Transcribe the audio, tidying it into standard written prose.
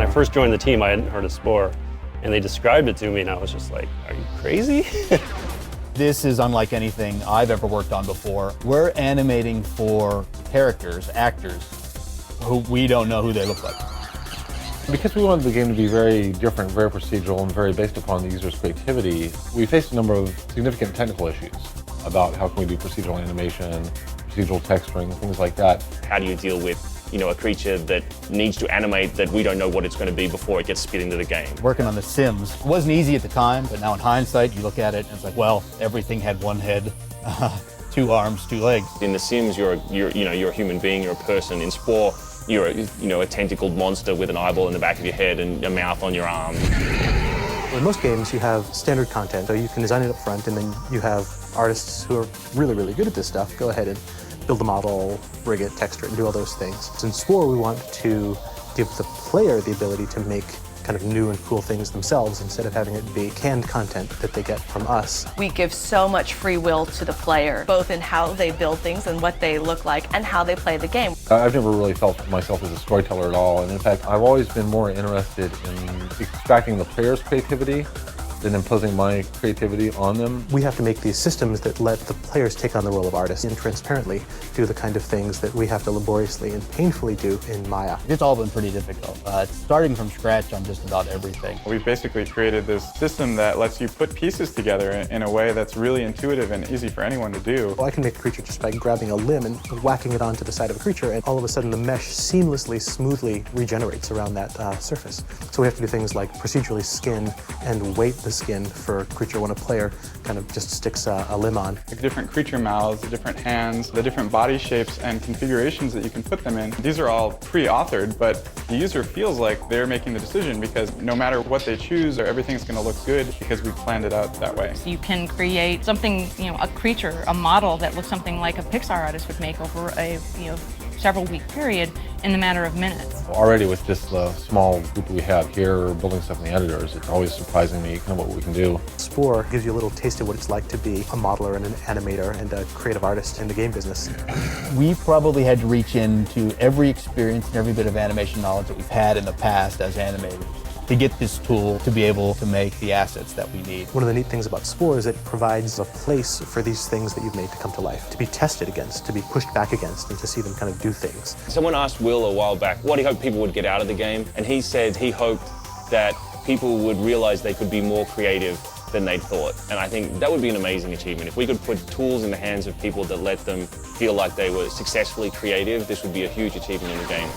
I first joined the team, I hadn't heard of Spore, and they described it to me, and I was just like, are you crazy? This is unlike anything I've ever worked on before. We're animating for characters, actors, who we don't know who they look like. Because we wanted the game to be very different, very procedural, and very based upon the user's creativity, we faced a number of significant technical issues about how can we do procedural animation, procedural texturing, things like that. How do you deal with a creature that needs to animate that we don't know what it's going to be before it gets spit into the game? Working on The Sims wasn't easy at the time, but now in hindsight, you look at it and it's like, well, everything had one head, 2 arms, 2 legs. In The Sims, you're a human being, you're a person. In Spore, you're a tentacled monster with an eyeball in the back of your head and a mouth on your arm. In most games, you have standard content, so you can design it up front, and then you have artists who are really, really good at this stuff go ahead and build a model, rig it, texture it, and do all those things. In Spore, we want to give the player the ability to make kind of new and cool things themselves instead of having it be canned content that they get from us. We give so much free will to the player, both in how they build things and what they look like and how they play the game. I've never really felt myself as a storyteller at all, and in fact, I've always been more interested in extracting the player's creativity than imposing my creativity on them. We have to make these systems that let the players take on the role of artists and transparently do the kind of things that we have to laboriously and painfully do in Maya. It's all been pretty difficult. Starting from scratch on just about everything. We've basically created this system that lets you put pieces together in a way that's really intuitive and easy for anyone to do. Well, I can make a creature just by grabbing a limb and whacking it onto the side of a creature, and all of a sudden the mesh seamlessly, smoothly regenerates around that surface. So we have to do things like procedurally skin and weight the skin for a creature when a player kind of just sticks a limb on. The different creature mouths, the different hands, the different body shapes and configurations that you can put them in. These are all pre-authored, but the user feels like they're making the decision because no matter what they choose, everything's going to look good because we planned it out that way. You can create something, a creature, a model that looks something like a Pixar artist would make over a, several week period in the matter of minutes. Already with just the small group we have here building stuff in the editors, it's always surprising me kind of what we can do. Spore gives you a little taste of what it's like to be a modeler and an animator and a creative artist in the game business. We probably had to reach into every experience and every bit of animation knowledge that we've had in the past as animators to get this tool to be able to make the assets that we need. One of the neat things about Spore is it provides a place for these things that you've made to come to life, to be tested against, to be pushed back against, and to see them kind of do things. Someone asked Will a while back what he hoped people would get out of the game, and he said he hoped that people would realize they could be more creative than they'd thought. And I think that would be an amazing achievement. If we could put tools in the hands of people that let them feel like they were successfully creative, this would be a huge achievement in the game.